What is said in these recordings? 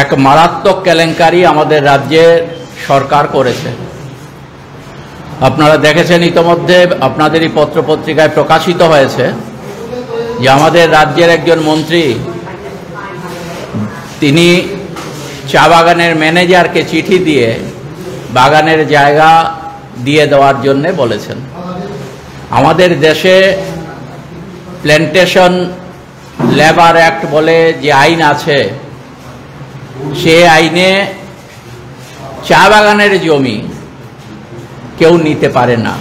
এক মারাত্মক কেলেঙ্কারি আমাদের রাজ্যের সরকার করেছে। আপনারা দেখেছেন ইতোমধ্যে, আপনাদেরই পত্রপত্রিকায় প্রকাশিত হয়েছে যে আমাদের রাজ্যের একজন মন্ত্রী তিনি চা বাগানের ম্যানেজারকে চিঠি দিয়ে বাগানের জায়গা দিয়ে দেওয়ার জন্যে বলেছেন। আমাদের দেশে প্ল্যান্টেশন লেবার অ্যাক্ট বলে যে আইন আছে, সে আইনে চা বাগানের জমি কেউ নিতে পারে না।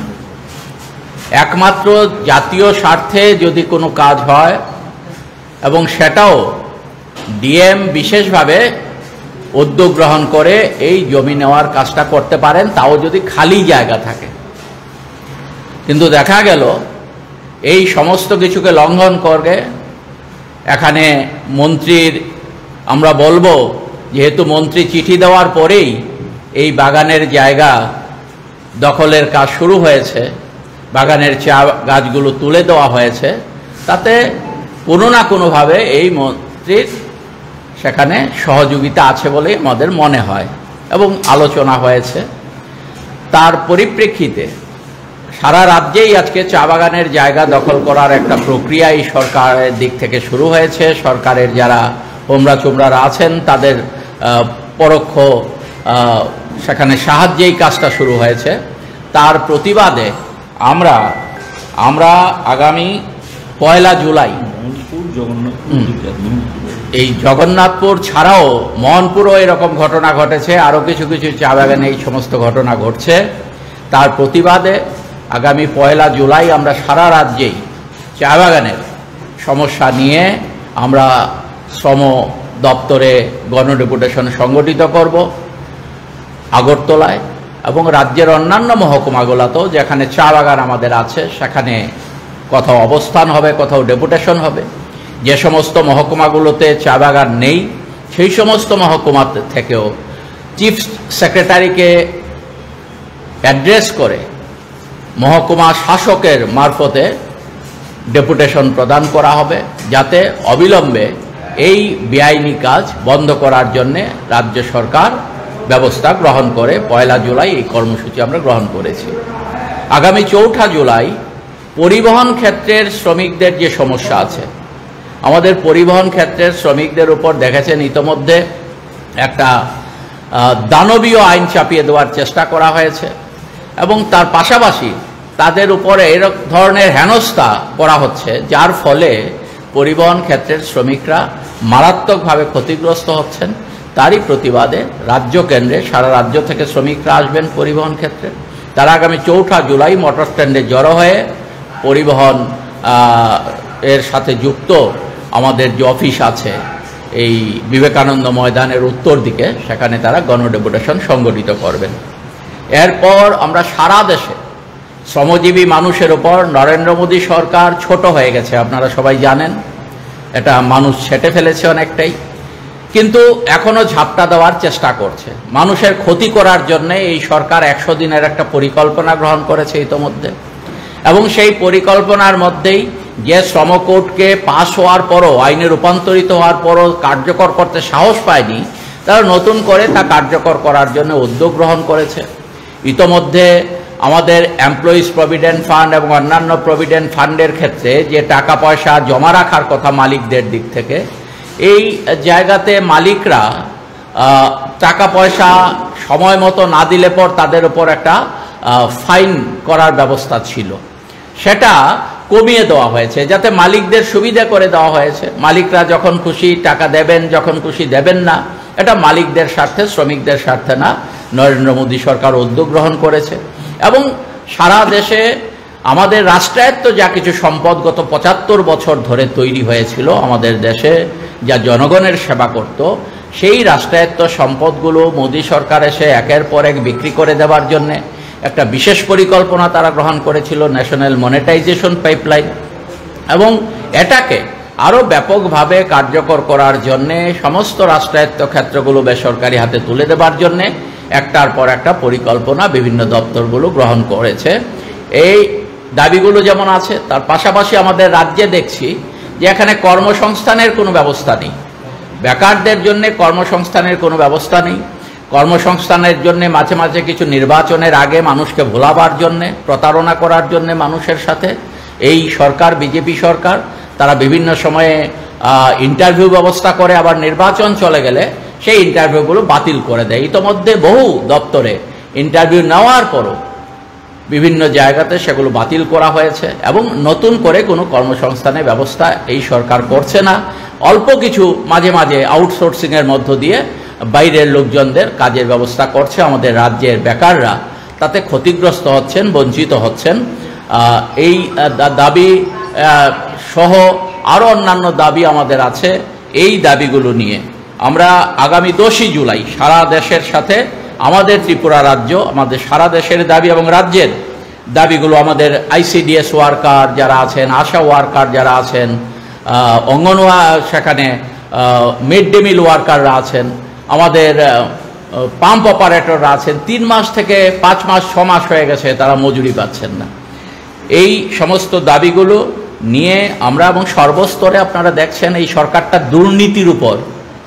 একমাত্র জাতীয় স্বার্থে যদি কোনো কাজ হয় এবং সেটাও ডিএম বিশেষভাবে উদ্যোগ গ্রহণ করে এই জমি নেওয়ার কাজটা করতে পারেন, তাও যদি খালি জায়গা থাকে। কিন্তু দেখা গেল এই সমস্ত কিছুকে লঙ্ঘন করে এখানে মন্ত্রীর, আমরা বলবো যেহেতু মন্ত্রী চিঠি দেওয়ার পরেই এই বাগানের জায়গা দখলের কাজ শুরু হয়েছে, বাগানের চা গাছগুলো তুলে দেওয়া হয়েছে, তাতে কোনো না কোনোভাবে এই মন্ত্রীর সেখানে সহযোগিতা আছে বলেই আমাদের মনে হয় এবং আলোচনা হয়েছে। তার পরিপ্রেক্ষিতে সারা রাজ্যেই আজকে চা বাগানের জায়গা দখল করার একটা প্রক্রিয়া এই সরকারের দিক থেকে শুরু হয়েছে। সরকারের যারা হোমরা চোমরারা আছেন তাদের পরোক্ষ সেখানে সাহায্যেই কাজটা শুরু হয়েছে। তার প্রতিবাদে আমরা আগামী 1 জুলাই এই জগন্নাথপুর ছাড়াও মোহনপুরও এরকম ঘটনা ঘটেছে, আরও কিছু কিছু চা বাগানে এই সমস্ত ঘটনা ঘটছে। তার প্রতিবাদে আগামী 1 জুলাই আমরা সারা রাজ্যেই চা বাগানের সমস্যা নিয়ে আমরা শ্রম দপ্তরে গণডেপুটেশন সংগঠিত করব আগরতলায়, এবং রাজ্যের অন্যান্য মহকুমাগুলোতেও যেখানে চা বাগান আমাদের আছে সেখানে কোথাও অবস্থান হবে, কোথাও ডেপুটেশন হবে। যে সমস্ত মহকুমাগুলোতে চা বাগান নেই সেই সমস্ত মহকুমা থেকেও চিফ সেক্রেটারিকে অ্যাড্রেস করে মহকুমা শাসকের মারফতে ডেপুটেশন প্রদান করা হবে, যাতে অবিলম্বে এই বেআইনি কাজ বন্ধ করার জন্যে রাজ্য সরকার ব্যবস্থা গ্রহণ করে 1 জুলাই এই কর্মসূচি আমরা গ্রহণ করেছি। আগামী 4 জুলাই পরিবহন ক্ষেত্রের শ্রমিকদের যে সমস্যা আছে, আমাদের পরিবহন ক্ষেত্রের শ্রমিকদের উপর দেখেছেন ইতোমধ্যে একটা দানবীয় আইন চাপিয়ে দেওয়ার চেষ্টা করা হয়েছে এবং তার পাশাপাশি তাদের উপরে এরকম ধরনের হেনস্থা করা হচ্ছে, যার ফলে পরিবহন ক্ষেত্রের শ্রমিকরা মারাত্মকভাবে ক্ষতিগ্রস্ত হচ্ছেন। তারই প্রতিবাদে রাজ্য কেন্দ্রে সারা রাজ্য থেকে শ্রমিকরা আসবেন পরিবহন ক্ষেত্রে। তারা আগামী 4 জুলাই মোটর স্ট্যান্ডে জড়ো হয়ে পরিবহন এর সাথে যুক্ত আমাদের যে অফিস আছে এই বিবেকানন্দ ময়দানের উত্তর দিকে, সেখানে তারা গণডেপুটেশন সংগঠিত করবেন। এরপর আমরা সারা দেশে শ্রমজীবী মানুষের উপর নরেন্দ্র মোদী সরকার ছোট হয়ে গেছে, আপনারা সবাই জানেন, এটা মানুষ ছেটে ফেলেছে অনেকটাই, কিন্তু এখনো ঝাপটা দেওয়ার চেষ্টা করছে। মানুষের ক্ষতি করার জন্য এই সরকার 100 দিনের একটা পরিকল্পনা গ্রহণ করেছে ইতোমধ্যে, এবং সেই পরিকল্পনার মধ্যেই যে শ্রম কোডকে পাস হওয়ার পরও, আইনে রূপান্তরিত হওয়ার পরও কার্যকর করতে সাহস পায়নি, তারা নতুন করে তা কার্যকর করার জন্য উদ্যোগ গ্রহণ করেছে। ইতোমধ্যে আমাদের এমপ্লয়িজ প্রভিডেন্ট ফান্ড এবং অন্যান্য প্রভিডেন্ট ফান্ডের ক্ষেত্রে যে টাকা পয়সা জমা রাখার কথা মালিকদের দিক থেকে, এই জায়গাতে মালিকরা টাকা পয়সা সময় মতো না দিলে পর তাদের উপর একটা ফাইন করার ব্যবস্থা ছিল, সেটা কমিয়ে দেওয়া হয়েছে, যাতে মালিকদের সুবিধা করে দেওয়া হয়েছে। মালিকরা যখন খুশি টাকা দেবেন, যখন খুশি দেবেন না, এটা মালিকদের স্বার্থে, শ্রমিকদের স্বার্থে না। নরেন্দ্র মোদী সরকার উদ্যোগ গ্রহণ করেছে এবং সারা দেশে আমাদের রাষ্ট্রায়ত্ত যা কিছু সম্পদ গত 75 বছর ধরে তৈরি হয়েছিল আমাদের দেশে, যা জনগণের সেবা করত, সেই রাষ্ট্রায়ত্ত সম্পদগুলো মোদী সরকার এসে একের পর এক বিক্রি করে দেওয়ার জন্যে একটা বিশেষ পরিকল্পনা তারা গ্রহণ করেছিল, ন্যাশনাল মনিটাইজেশন পাইপলাইন, এবং এটাকে আরও ব্যাপকভাবে কার্যকর করার জন্যে সমস্ত রাষ্ট্রায়ত্ত ক্ষেত্রগুলো বেসরকারি হাতে তুলে দেবার জন্যে একটার পর একটা পরিকল্পনা বিভিন্ন দপ্তরগুলো গ্রহণ করেছে। এই দাবিগুলো যেমন আছে, তার পাশাপাশি আমাদের রাজ্যে দেখছি যে এখানে কর্মসংস্থানের কোনো ব্যবস্থা নেই। বেকারদের জন্য কর্মসংস্থানের কোনো ব্যবস্থা নেই। কর্মসংস্থানের জন্য মাঝে মাঝে কিছু নির্বাচনের আগে মানুষকে ভোলাবার জন্যে, প্রতারণা করার জন্য মানুষের সাথে এই সরকার, বিজেপি সরকার, তারা বিভিন্ন সময়ে ইন্টারভিউ ব্যবস্থা করে, আবার নির্বাচন চলে গেলে সেই ইন্টারভিউগুলো বাতিল করে দেয়। ইতোমধ্যে বহু দপ্তরে ইন্টারভিউ নেওয়ার পরও বিভিন্ন জায়গাতে সেগুলো বাতিল করা হয়েছে এবং নতুন করে কোনো কর্মসংস্থানের ব্যবস্থা এই সরকার করছে না। অল্প কিছু মাঝে মাঝে আউটসোর্সিংয়ের মধ্য দিয়ে বাইরের লোকজনদের কাজের ব্যবস্থা করছে। আমাদের রাজ্যের বেকাররা তাতে ক্ষতিগ্রস্ত হচ্ছেন, বঞ্চিত হচ্ছেন। এই দাবি সহ আরও অন্যান্য দাবি আমাদের আছে। এই দাবিগুলো নিয়ে আমরা আগামী 10ই জুলাই সারা দেশের সাথে আমাদের ত্রিপুরা রাজ্য, আমাদের সারা দেশের দাবি এবং রাজ্যের দাবিগুলো, আমাদের ICDS ওয়ার্কার যারা আছেন, আশা ওয়ার্কার যারা আছেন, অঙ্গনওয়াড়ি, সেখানে মিড ডে মিল ওয়ার্কাররা আছেন, আমাদের পাম্প অপারেটররা আছেন, 3 মাস থেকে 5 মাস 6 মাস হয়ে গেছে তারা মজুরি পাচ্ছেন না। এই সমস্ত দাবিগুলো নিয়ে আমরা, এবং সর্বস্তরে আপনারা দেখছেন এই সরকারটা দুর্নীতির উপর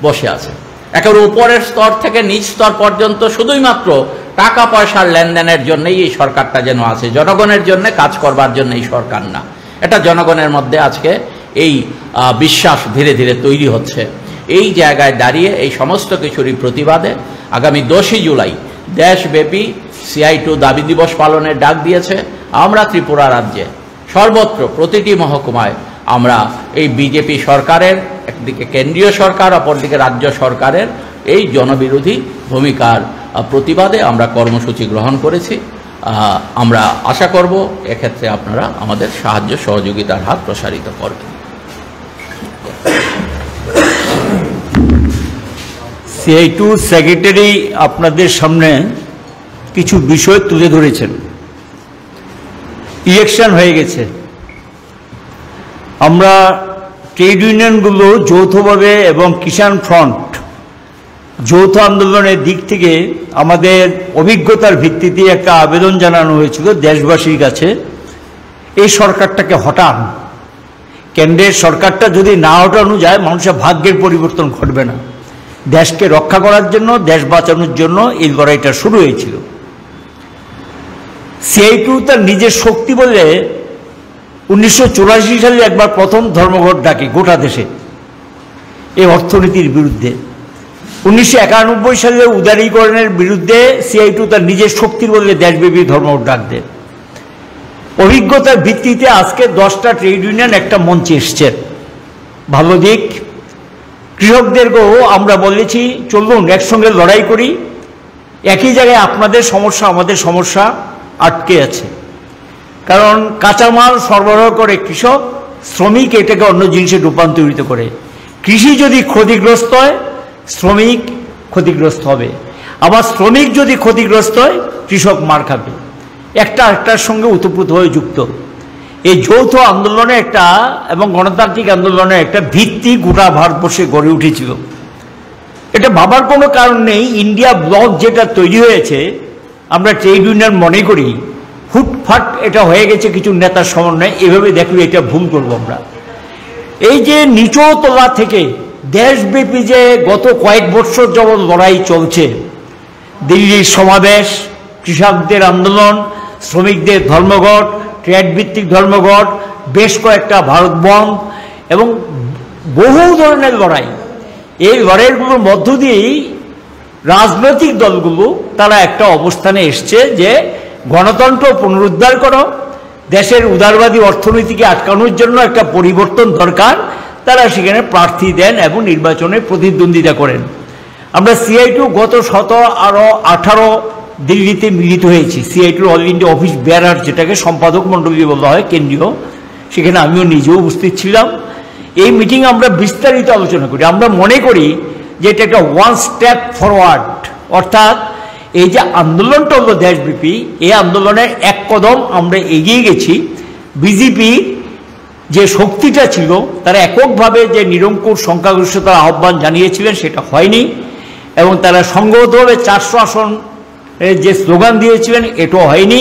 বসে আছে। একেবারে উপরের স্তর থেকে নিচ স্তর পর্যন্ত শুধুই মাত্র টাকা পয়সার লেনদেনের জন্যই এই সরকারটা যেন আছে, জনগণের জন্য কাজ করবার জন্য এই সরকার না। এটা জনগণের মধ্যে আজকে এই বিশ্বাস ধীরে ধীরে তৈরি হচ্ছে। এই জায়গায় দাঁড়িয়ে এই সমস্ত কিছুরই প্রতিবাদে আগামী 10ই জুলাই দেশব্যাপী CI2 দাবি দিবস পালনের ডাক দিয়েছে। আমরা ত্রিপুরা রাজ্যে সর্বত্র প্রতিটি মহকুমায় আমরা এই বিজেপি সরকারের, একদিকে কেন্দ্রীয় সরকার, অপরদিকে রাজ্য সরকারের এই জনবিরোধী ভূমিকার প্রতিবাদে আমরা কর্মসূচি গ্রহণ করেছি। আমরা আশা করব এক্ষেত্রে আপনারা আমাদের সাহায্য সহযোগিতার হাত প্রসারিত করবেন। CI2 সেক্রেটারি আপনাদের সামনে কিছু বিষয় তুলে ধরেছেন। ইলেকশন হয়ে গেছে, আমরা ট্রেড ইউনিয়নগুলো যৌথভাবে এবং কিষাণ ফ্রন্ট যৌথ আন্দোলনের দিক থেকে আমাদের অভিজ্ঞতার ভিত্তিতে একটা আবেদন জানানো হয়েছিল দেশবাসীর কাছে, এই সরকারটাকে হটান। কেন্দ্রের সরকারটা যদি না হটানো যায়, মানুষের ভাগ্যের পরিবর্তন ঘটবে না। দেশকে রক্ষা করার জন্য, দেশ বাঁচানোর জন্য এই লড়াইটা শুরু হয়েছিল। CI2 তার নিজের শক্তি বলে 1984 সালে একবার প্রথম ধর্মঘট ডাকে গোটা দেশে এই অর্থনীতির বিরুদ্ধে। 1991 সালে উদারীকরণের বিরুদ্ধে CI2 তার নিজের শক্তির বলে দেশব্যাপী ধর্মঘট ডাক দেয়। অভিজ্ঞতার ভিত্তিতে আজকে 10টা ট্রেড ইউনিয়ন একটা মঞ্চে এসছেন। ভালো দিক, কৃষকদেরকেও আমরা বলেছি চলুন একসঙ্গে লড়াই করি। একই জায়গায় আপনাদের সমস্যা, আমাদের সমস্যা আটকে আছে। কারণ কাঁচামাল সরবরাহ করে কৃষক, শ্রমিক এটাকে অন্য জিনিসে রূপান্তরিত করে। কৃষি যদি ক্ষতিগ্রস্ত হয়, শ্রমিক ক্ষতিগ্রস্ত হবে। আবার শ্রমিক যদি ক্ষতিগ্রস্ত হয়, কৃষক মার খাবে। একটা একটার সঙ্গে ওতপ্রোতভাবে যুক্ত। এই যৌথ আন্দোলনে একটা এবং গণতান্ত্রিক আন্দোলনে একটা ভিত্তি গোটা ভারতবর্ষে গড়ে উঠেছিল। এটা ভাবার কোনো কারণ নেই। ইন্ডিয়া ব্লক যেটা তৈরি হয়েছে, আমরা ট্রেড ইউনিয়ন মনে করি হুটফাট এটা হয়ে গেছে কিছু নেতার সমন্বয়ে, এভাবে দেখলে এটা ভুল করবো আমরা। এই যে নিচতলা থেকে দেশব্যাপী যে গত কয়েক বছর যাবৎ লড়াই চলছে, দিল্লির সমাবেশ, কৃষকদের আন্দোলন, শ্রমিকদের ধর্মঘট, ট্রেড ভিত্তিক ধর্মঘট, বেশ কয়েকটা ভারত বন্ধ এবং বহু ধরনের লড়াই, এই লড়াইগুলোর মধ্য দিয়েই রাজনৈতিক দলগুলো তারা একটা অবস্থানে এসছে যে গণতন্ত্র পুনরুদ্ধার করো, দেশের উদারবাদী অর্থনীতিকে আটকানোর জন্য একটা পরিবর্তন দরকার। তারা সেখানে প্রার্থী দেন এবং নির্বাচনে প্রতিদ্বন্দ্বিতা করেন। আমরা CI2 গত 17-18 দিল্লিতে মিলিত হয়েছি। CI2 অল ইন্ডিয়া অফিস বেয়ারার, যেটাকে সম্পাদক মণ্ডলী বলা হয় কেন্দ্রীয়, সেখানে আমিও নিজেও উপস্থিত ছিলাম। এই মিটিং আমরা বিস্তারিত আলোচনা করি। আমরা মনে করি যে এটা একটা ওয়ান স্টেপ ফরওয়ার্ড, অর্থাৎ এই যে আন্দোলনটা হলো দেশব্যাপী, এই আন্দোলনের এক কদম আমরা এগিয়ে গেছি। বিজেপি যে শক্তিটা ছিল, তারা এককভাবে যে নিরঙ্কুশ সংখ্যাগরিষ্ঠতার আহ্বান জানিয়েছিলেন সেটা হয়নি, এবং তারা সংগতভাবে 400 আসন যে স্লোগান দিয়েছিলেন এটাও হয়নি।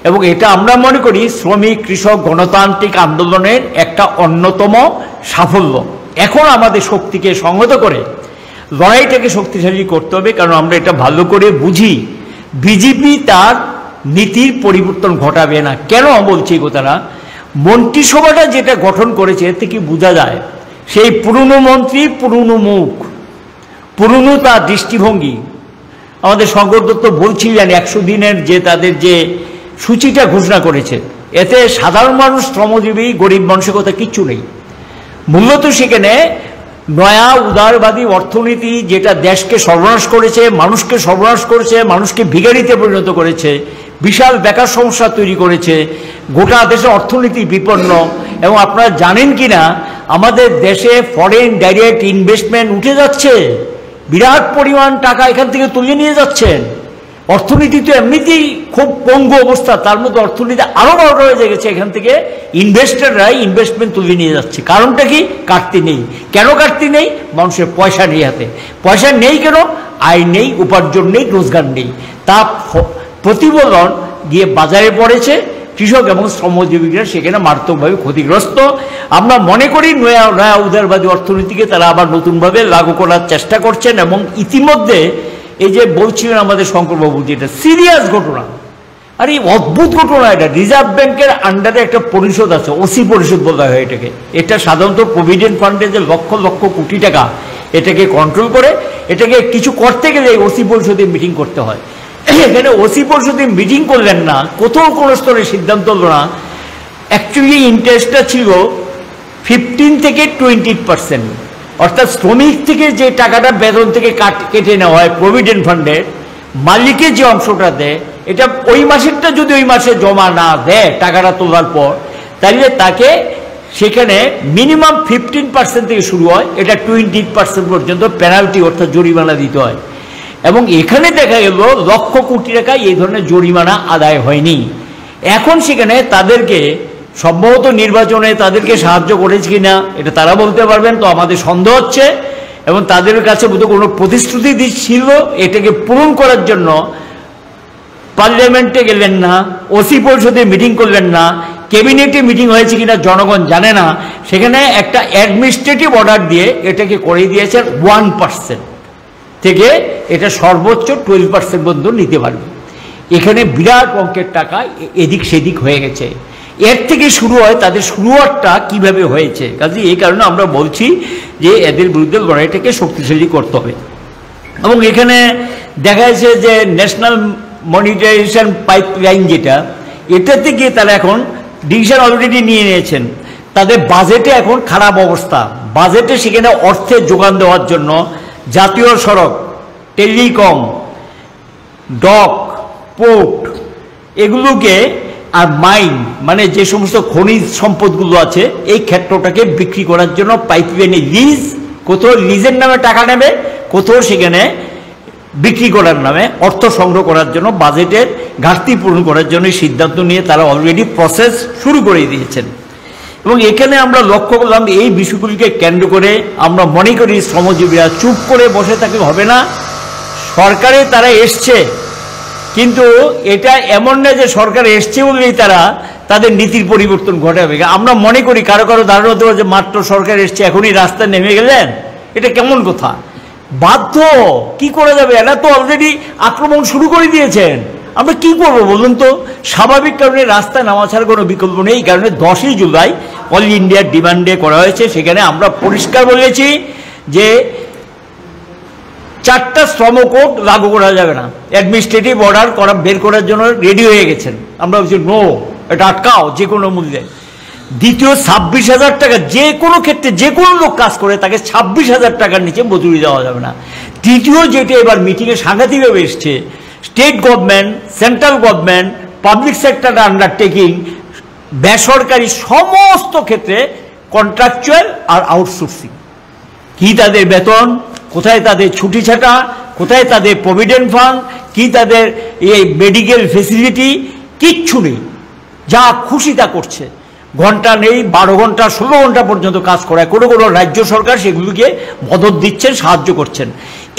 এবং এটা আমরা মনে করি শ্রমিক কৃষক গণতান্ত্রিক আন্দোলনের একটা অন্যতম সাফল্য। এখন আমাদের শক্তিকে সংহত করে লড়াইটাকে শক্তিশালী করতে হবে, কারণ আমরা এটা ভালো করে বুঝি বিজেপি তার নীতির পরিবর্তন ঘটাবে না। কেন বলছি এই কথাটা? মন্ত্রিসভাটা যেটা গঠন করেছে এর থেকে বোঝা যায় সেই পুরনো মন্ত্রী, পুরনো মুখ, পুরনো তার দৃষ্টিভঙ্গি। আমাদের শঙ্কর দত্ত বলছিলেন 100 দিনের যে তাদের যে সূচিটা ঘোষণা করেছে, এতে সাধারণ মানুষ, শ্রমজীবী, গরিব মানুষের কথা কিচ্ছু নেই। মূলত সেখানে নয়া উদারবাদী অর্থনীতি যেটা দেশকে সর্বনাশ করেছে, মানুষকে সর্বনাশ করেছে, মানুষকে ভিখারিতে পরিণত করেছে, বিশাল বেকার সমস্যা তৈরি করেছে, গোটা দেশে অর্থনীতি বিপন্ন। এবং আপনারা জানেন কি না, আমাদের দেশে ফরেন ডাইরেক্ট ইনভেস্টমেন্ট উঠে যাচ্ছে, বিরাট পরিমাণ টাকা এখান থেকে তুলে নিয়ে যাচ্ছেন। অর্থনীতি তো এমনিতেই খুব পঙ্গু অবস্থা, তার মধ্যে অর্থনীতি আরো বড় হয়ে গেছে। এখান থেকে ইনভেস্টররাই ইনভেস্টমেন্ট তুলে নিয়ে যাচ্ছে। কারণটা কি? কাটতি নেই। কেন কাটতি নেই? মানুষের পয়সা নেই হাতে। পয়সা নেই কেন? আয় নেই, উপার্জন নেই, রোজগার নেই। তা প্রতিফলন গিয়ে বাজারে পড়েছে, কৃষক এবং শ্রমজীবীরা সেখানে মারাত্মকভাবে ক্ষতিগ্রস্ত। আমরা মনে করি নয়া উদারবাদী অর্থনীতিকে তারা আবার নতুনভাবে লাগু করার চেষ্টা করছেন। এবং ইতিমধ্যে এই যে বলছিলেন আমাদের শঙ্করবাবু, যেটা সিরিয়াস ঘটনা, আর এই অদ্ভুত ঘটনা, এটা রিজার্ভ ব্যাংকের আন্ডারে একটা পরিষদ আছে, ওসি পরিষদ বলা হয় এটাকে। এটা সাধারণত প্রভিডেন্ট ফান্ডে যে লক্ষ লক্ষ কোটি টাকা এটাকে কন্ট্রোল করে, এটাকে কিছু করতে গেলে ওসি পরিষদে মিটিং করতে হয়। এখানে ওসি পরিষদে মিটিং করলেন না, কোথাও কোনো স্তরে সিদ্ধান্ত হলো না। অ্যাকচুয়ালি ইন্টারেস্টটা ছিল 15 থেকে 20%, অর্থাৎ শ্রমিক থেকে যে টাকাটা বেতন থেকে কেটে নেওয়া হয় প্রভিডেন্ট ফান্ডের, মালিকের যে অংশটা দেয়, এটা ওই মাসেরটা যদি ওই মাসে জমা না দেয় টাকাটা তোলার পর, তাহলে তাকে সেখানে মিনিমাম 15% থেকে শুরু হয়, এটা 20% পর্যন্ত পেনাল্টি অর্থাৎ জরিমানা দিতে হয়। এবং এখানে দেখা গেল লক্ষ কোটি টাকা এই ধরনের জরিমানা আদায় হয়নি। এখন সেখানে তাদেরকে সম্ভবত নির্বাচনে তাদেরকে সাহায্য করেছে কিনা এটা তারা বলতে পারবেন, তো আমাদের সন্দেহ হচ্ছে। এবং তাদের কাছে বোধ কোনো প্রতিশ্রুতি দিচ্ছিল, এটাকে পূরণ করার জন্য পার্লামেন্টে গেলেন না, ওসি পরিষদে মিটিং করলেন না, ক্যাবিনেটে মিটিং হয়েছে কিনা জনগণ জানে না। সেখানে একটা অ্যাডমিনিস্ট্রেটিভ অর্ডার দিয়ে এটাকে করে দিয়েছেন 1% থেকে এটা সর্বোচ্চ 12% পর্যন্ত নিতে পারবে। এখানে বিরাট অঙ্কের টাকা এদিক সেদিক হয়ে গেছে। এর থেকে শুরু হয় তাদের শুরুয়াতটা কিভাবে হয়েছে। কাজে এই কারণে আমরা বলছি যে এদের বিরুদ্ধে লড়াইটাকে শক্তিশালী করতে হবে। এবং এখানে দেখা যাচ্ছে যে ন্যাশনাল মনিটাইজেশন পাইপলাইন যেটা, এটাতে গিয়ে তারা এখন ডিসিশন অলরেডি নিয়ে নিয়েছেন। তাদের বাজেটে এখন খারাপ অবস্থা, বাজেটে সেখানে অর্থের যোগান দেওয়ার জন্য জাতীয় সড়ক, টেলিকম, ডক, পোর্ট এগুলোকে আর মাইন মানে যে সমস্ত খনিজ সম্পদগুলো আছে এই ক্ষেত্রটাকে বিক্রি করার জন্য পাইপলাইনে লিজ, কোথাও লিজের নামে টাকা নেবে, কোথাও সেখানে বিক্রি করার নামে অর্থ সংগ্রহ করার জন্য বাজেটের ঘাটতি পূরণ করার জন্য সিদ্ধান্ত নিয়ে তারা অলরেডি প্রসেস শুরু করে দিয়েছেন। এবং এখানে আমরা লক্ষ্য করলাম এই বিষয়গুলিকে কেন্দ্র করে আমরা মনে করি শ্রমজীবীরা চুপ করে বসে থাকলে হবে না। সরকারে তারা এসছে, কিন্তু এটা এমন না যে সরকার এসছে বলেই তারা তাদের নীতির পরিবর্তন ঘটাবে। আমরা মনে করি কারো কারো ধারণা হতে পারে যে মাত্র সরকার এসছে এখনই রাস্তায় নেমে গেলেন, এটা কেমন কথা? বাধ্য, কি করা যাবে? এরা তো অলরেডি আক্রমণ শুরু করে দিয়েছেন। আমরা কি করবো বলুন তো? স্বাভাবিক কারণে রাস্তায় নামা ছাড়া কোনো বিকল্প নেই। এই কারণে 10ই জুলাই অল ইন্ডিয়ার ডিমান্ডে করা হয়েছে। সেখানে আমরা পরিষ্কার বলেছি যে 4টা শ্রম কোড লাগু করা যাবে না, অ্যাডমিনিস্ট্রেটিভ অর্ডার বের করার জন্য রেডি হয়ে গেছেন। আমরা বলছি নো, এটা আটকাও যে কোনো মূল্যে। দ্বিতীয় 26,000 টাকা, যে কোনো ক্ষেত্রে যে কোনো লোক কাজ করে তাকে 26,000 টাকার নিচে মজুরি দেওয়া যাবে না। তৃতীয় যেটা এবার মিটিংয়ে সাংঘাতিকভাবে এসছে, state government, central government, public sector undertaking, বেসরকারি সমস্ত ক্ষেত্রে কন্ট্রাকচুয়াল আর আউটসোর্সিং। কি তাদের বেতন, কোথায় তাদের ছুটি ছাটা, কোথায় তাদের প্রভিডেন্ট ফান্ড, কি তাদের এই মেডিকেল ফেসিলিটি, কিচ্ছু নেই। যা খুশি তা করছে। ঘন্টা নেই, 12 ঘন্টা 16 ঘন্টা পর্যন্ত কাজ করায়। কোনো কোনো রাজ্য সরকার সেগুলিকে মদত দিচ্ছেন, সাহায্য করছেন।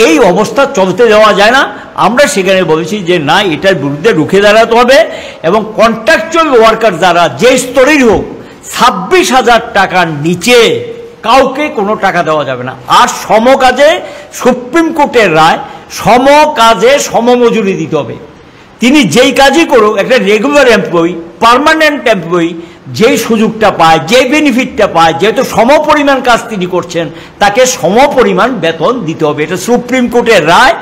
এই অবস্থা চলতে দেওয়া যায় না। আমরা সেখানে বলেছি যে না, এটার বিরুদ্ধে রুখে দাঁড়াতে হবে এবং কন্ট্রাকচুয়াল ওয়ার্কার যারা যে স্তরেই হোক 26,000 টাকার নিচে কাউকে কোনো টাকা দেওয়া যাবে না। আর সমকাজে সুপ্রিম কোর্টের রায়, সমকাজে সমমজুরি দিতে হবে। তিনি যেই কাজই করুক, একটা রেগুলার এমপ্লয়ি, পার্মানেন্ট এমপ্লয়ি যেই সুযোগটা পায়, যে বেনিফিটটা পায়, যেহেতু সমপরিমাণ কাজ তিনি করছেন, তাকে সমপরিমাণ বেতন দিতে হবে। এটা সুপ্রিম কোর্টের রায়,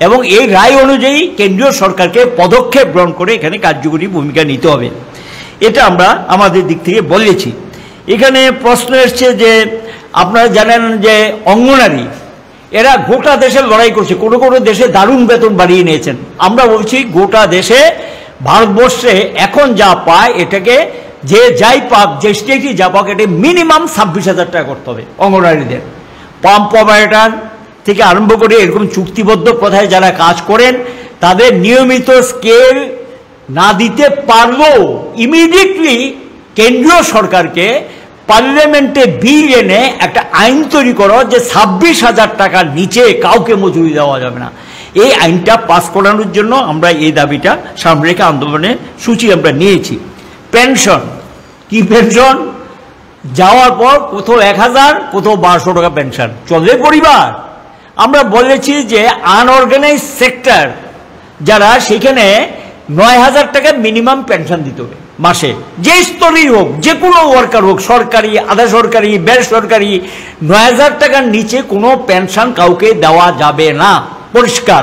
এবং এই রায় অনুযায়ী কেন্দ্রীয় সরকারকে পদক্ষেপ গ্রহণ করে এখানে কার্যকরী ভূমিকা নিতে হবে। এটা আমরা আমাদের দিক থেকে বলেছি। এখানে প্রশ্ন এসছে যে আপনারা জানেন যে অঙ্গনারী এরা গোটা দেশে লড়াই করছে, কোনো কোনো দেশে দারুণ বেতন বাড়িয়ে নিয়েছেন। আমরা বলছি গোটা দেশে ভারতবর্ষে এখন যা পায় এটাকে যে যাই পাক, যে স্টেটই যা পাক, এটা মিনিমাম 26,000 টাকা করতে হবে অঙ্গনারীদের। পাম্প অপারেটর থেকে আরম্ভ করে এরকম চুক্তিবদ্ধ প্রথায় যারা কাজ করেন তাদের নিয়মিত স্কেল না দিতে পারলেও ইমিডিয়েটলি কেন্দ্রীয় সরকারকে পার্লামেন্টে বিল এনে একটা আইন তৈরি করো যে 26,000 টাকার নিচে কাউকে মজুরি দেওয়া যাবে না। এই আইনটা পাস করানোর জন্য আমরা এই দাবিটা সামনে রেখে আন্দোলনের সূচি আমরা নিয়েছি। পেনশন, কি পেনশন? যাওয়ার পর কোথাও 1,000, কোথাও 1200 টাকা পেনশন, চলবে পরিবার? আমরা বলেছি যে আনঅর্গানাইজ সেক্টর যারা, সেখানে 9,000 টাকা মিনিমাম পেনশন দিতে হবে মাসে, যে স্তরেই হোক, যে কোনো ওয়ার্কার হোক, সরকারি, আধা সরকারি, বেসরকারি, 9,000 টাকার নিচে কোনো পেনশন কাউকে দেওয়া যাবে না, পরিষ্কার।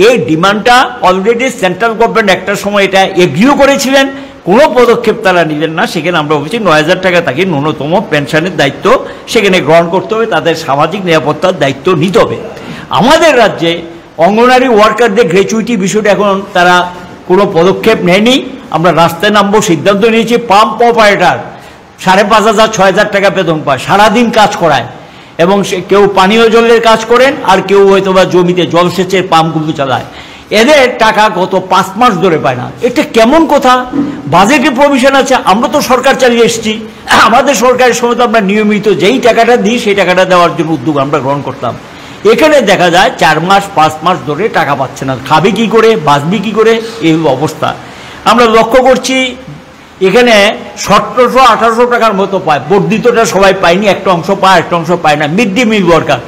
এই ডিমান্ডটা অলরেডি সেন্ট্রাল গভর্নমেন্ট একটা সময় এটা এগ্রিও করেছিলেন, কোনো পদক্ষেপ তারা নিলেন না। সেখানে আমরা বলছি 9,000 টাকা তাকে ন্যূনতম পেনশনের দায়িত্ব সেখানে গ্রহণ করতে হবে, তাদের সামাজিক নিরাপত্তার দায়িত্ব নিতে হবে। আমাদের রাজ্যে অঙ্গনারী ওয়ার্কারদের গ্র্যাচুইটি বিষয়টা এখন তারা কোনো পদক্ষেপ নেয়নি। আমরা রাস্তায় নামবো সিদ্ধান্ত নিয়েছি। পাম্প অপারেটর 5,500, 6,000 টাকা বেতন পায়, সারাদিন কাজ করায়, এবং সে কেউ পানীয় জলের কাজ করেন, আর কেউ হয়তো বা জমিতে জলসেচের পাম্পগুলো চালায়। এদের টাকা গত 5 মাস ধরে পায় না। এটা কেমন কথা? বাজেটে প্রভিশন আছে, আমরা তো সরকার চালিয়ে এসেছি, আমাদের সরকারের সময় তো আমরা নিয়মিত যেই টাকাটা দিই সেই টাকাটা দেওয়ার জন্য উদ্যোগ আমরা গ্রহণ করতাম। এখানে দেখা যায় 4 মাস 5 মাস ধরে টাকা পাচ্ছে না। খাবে কি করে, বাঁচবি কি করে, এই অবস্থা আমরা লক্ষ্য করছি। এখানে 1700-1800 টাকার মতো পায়, বর্ধিতটা সবাই পায়নি, একটা অংশ পায়, একটা অংশ পায় না। মিড ডে মিল ওয়ার্কার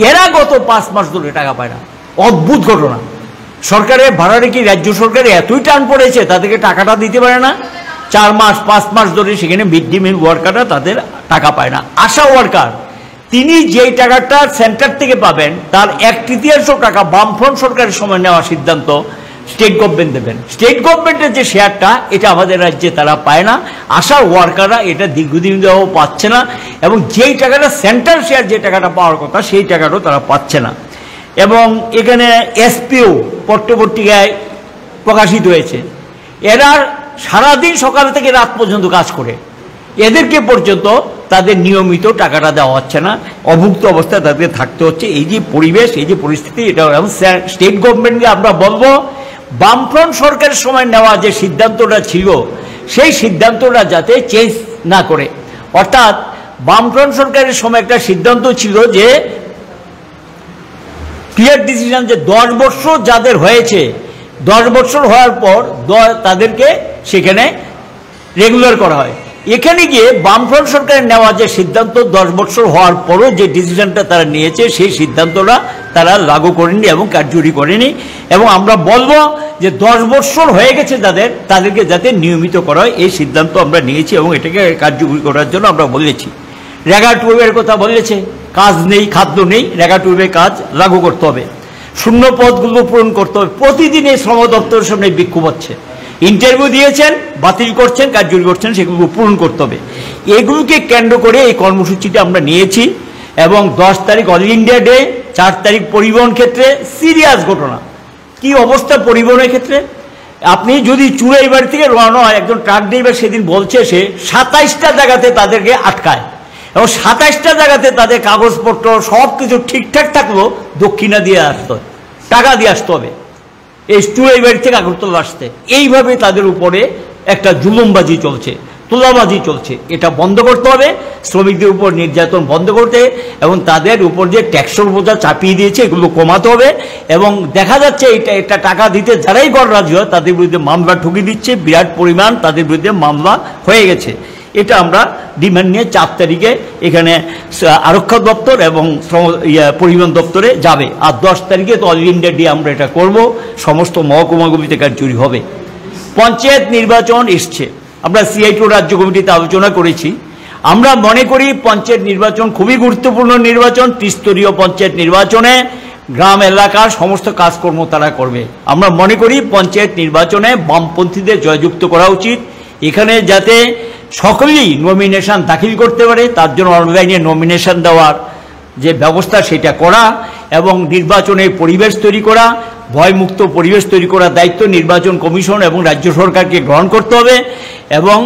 এরা গত 5 মাস ধরে টাকা পায় না। অদ্ভুত ঘটনা। সরকারের ভাড়ারে কি রাজ্য সরকারে এতই টান পড়েছে তাদেরকে টাকাটা দিতে পারে না? 4 মাস 5 মাস ধরে সেখানে মিড ডে মিল ওয়ার্কাররা তাদের টাকা পায় না। আশা ওয়ার্কার, তিনি যেই টাকাটা সেন্টার থেকে পাবেন তার 1/3 টাকা বামফ্রন্ট সরকারের সময় নেওয়া সিদ্ধান্ত স্টেট গভর্নমেন্ট দেবেন। স্টেট গভর্নমেন্টের যে শেয়ারটা, এটা আমাদের রাজ্যে তারা পায় না। আশা ওয়ার্কাররা এটা দীর্ঘদিন ধরেও পাচ্ছে না, এবং যেই টাকাটা সেন্ট্রাল শেয়ার, যে টাকাটা পাওয়ার কথা, সেই টাকাটাও তারা পাচ্ছে না। এবং এখানে এসপিও পত্রপত্রিকায় প্রকাশিত হয়েছে, এরা সারাদিন সকাল থেকে রাত পর্যন্ত কাজ করে, এদেরকে পর্যন্ত তাদের নিয়মিত টাকাটা দেওয়া হচ্ছে না, অভুক্ত অবস্থায় তাদেরকে থাকতে হচ্ছে। এই যে পরিবেশ, এই যে পরিস্থিতি, এটা স্টেট গভর্নমেন্টকে আমরা বলবো বামফ্রন্ট সরকারের সময় নেওয়া যে সিদ্ধান্তটা ছিল সেই সিদ্ধান্তটা যাতে চেঞ্জ না করে। অর্থাৎ বামফ্রন্ট সরকারের সময় একটা সিদ্ধান্ত ছিল যে ক্লিয়ার ডিসিশন, যে 10 বছর যাদের হয়েছে, 10 বছর হওয়ার পর তাদেরকে সেখানে রেগুলার করা হয়। এখানে গিয়ে বামফ্রন্ট সরকারের নেওয়া যে সিদ্ধান্ত, 10 বছর হওয়ার পরও যে ডিসিশনটা তারা নিয়েছে, সেই সিদ্ধান্তটা তারা লাগু করেনি এবং কার্যকরী করেনি। এবং আমরা বলবো যে 10 বছর হয়ে গেছে তাদেরকে যাতে নিয়মিত করা হয়, এই সিদ্ধান্ত আমরা নিয়েছি এবং এটাকে কার্যকরী করার জন্য আমরা বলেছি। রেগা 12-এর কথা বলেছে, কাজ নেই, খাদ্য নেই, রেগা 12-এর কাজ লাগু করতে হবে, শূন্য পদগুলো পূরণ করতে হবে। প্রতিদিন এই শ্রম দপ্তরের সামনে বিক্ষোভ হচ্ছে, ইন্টারভিউ দিয়েছেন, বাতিল করছেন, কার্যকরী করছেন, সেগুলো পূরণ করতে হবে। এগুলোকে কেন্দ্র করে এই কর্মসূচিটা আমরা নিয়েছি। এবং 10 তারিখ অল ইন্ডিয়া ডে, 4 তারিখ পরিবহন ক্ষেত্রে সিরিয়াস ঘটনা। কি অবস্থা পরিবহনের ক্ষেত্রে? আপনি যদি চুড়াইবাড়ি থেকে রওনা হয়, একজন ট্রাক ড্রাইভার সেদিন বলছে সে 27টা জায়গাতে তাদেরকে আটকায়, এবং 27টা জায়গাতে তাদের কাগজপত্র সব কিছু ঠিকঠাক থাকলেও দক্ষিণা দিয়ে আসতে হবে, টাকা দিয়ে আসতে হবে এই চুড়াইবাড়ি থেকে আগরতলা আসতে। এইভাবে তাদের উপরে একটা জুলুমবাজি চলছে, তোলাবাজি চলছে। এটা বন্ধ করতে হবে, শ্রমিকদের উপর নির্যাতন বন্ধ করতে, এবং তাদের উপর যে ট্যাক্সের বোঝা চাপিয়ে দিয়েছে এগুলো কমাতে হবে। এবং দেখা যাচ্ছে এটা টাকা দিতে যারাই গড় রাজি হয় তাদের বিরুদ্ধে মামলা ঠুকিয়ে দিচ্ছে, বিরাট পরিমাণ তাদের বিরুদ্ধে মামলা হয়ে গেছে। এটা আমরা ডিমান্ড নিয়ে 4 তারিখে এখানে আরক্ষা দপ্তর এবং পরিবহন দপ্তরে যাবে। আর 10 তারিখে তো অল ইন্ডিয়া ডে আমরা এটা করব, সমস্ত মহকুমাগুলিতে কার্যকরী হবে। পঞ্চায়েত নির্বাচন এসছে, আমরা CITO রাজ্য কমিটিতে আলোচনা করেছি। আমরা মনে করি পঞ্চায়েত নির্বাচন খুবই গুরুত্বপূর্ণ নির্বাচন। ত্রিস্তরীয় পঞ্চায়েত নির্বাচনে গ্রাম এলাকার সমস্ত কাজকর্ম তারা করবে। আমরা মনে করি পঞ্চায়েত নির্বাচনে বামপন্থীদের জয়যুক্ত করা উচিত। এখানে যাতে সকলেই নমিনেশন দাখিল করতে পারে, তার জন্য অনলাইনে নমিনেশন দেওয়ার যে ব্যবস্থা সেটা করা এবং নির্বাচনের পরিবেশ তৈরি করা, ভয়মুক্ত পরিবেশ তৈরি করার দায়িত্ব নির্বাচন কমিশন এবং রাজ্য সরকারকে গ্রহণ করতে হবে এবং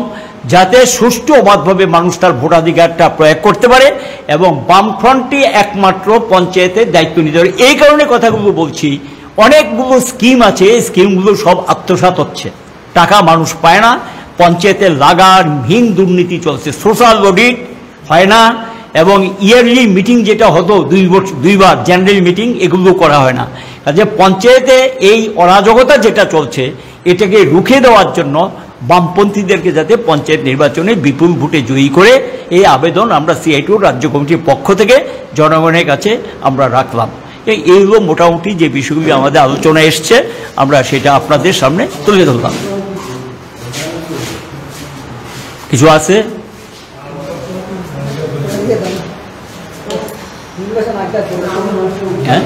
যাতে সুষ্ঠু অবাধভাবে মানুষ তার ভোটাধিকারটা প্রয়োগ করতে পারে এবং বামফ্রন্টই একমাত্র পঞ্চায়েতের দায়িত্ব নিতে পারে। এই কারণে কথাগুলো বলছি, অনেকগুলো স্কিম আছে, এই স্কিমগুলো সব আত্মসাৎ হচ্ছে, টাকা মানুষ পায় না। পঞ্চায়েতের লাগামহীন দুর্নীতি চলছে, সোশ্যাল অডিট হয় না এবং ইয়ারলি মিটিং যেটা হতো 2 বার জেনারেল মিটিং, এগুলো করা হয় না। কাজে পঞ্চায়েতে এই অরাজকতা যেটা চলছে এটাকে রুখে দেওয়ার জন্য বামপন্থীদেরকে যাতে পঞ্চায়েত নির্বাচনে বিপুল ভোটে জয়ী করে, এই আবেদন আমরা CITO রাজ্য কমিটির পক্ষ থেকে জনগণের কাছে আমরা রাখলাম। এইগুলো মোটামুটি যে বিষয়গুলি আমাদের আলোচনায় এসছে আমরা সেটা আপনাদের সামনে তুলে ধরলাম। কিছু আছে? হ্যাঁ,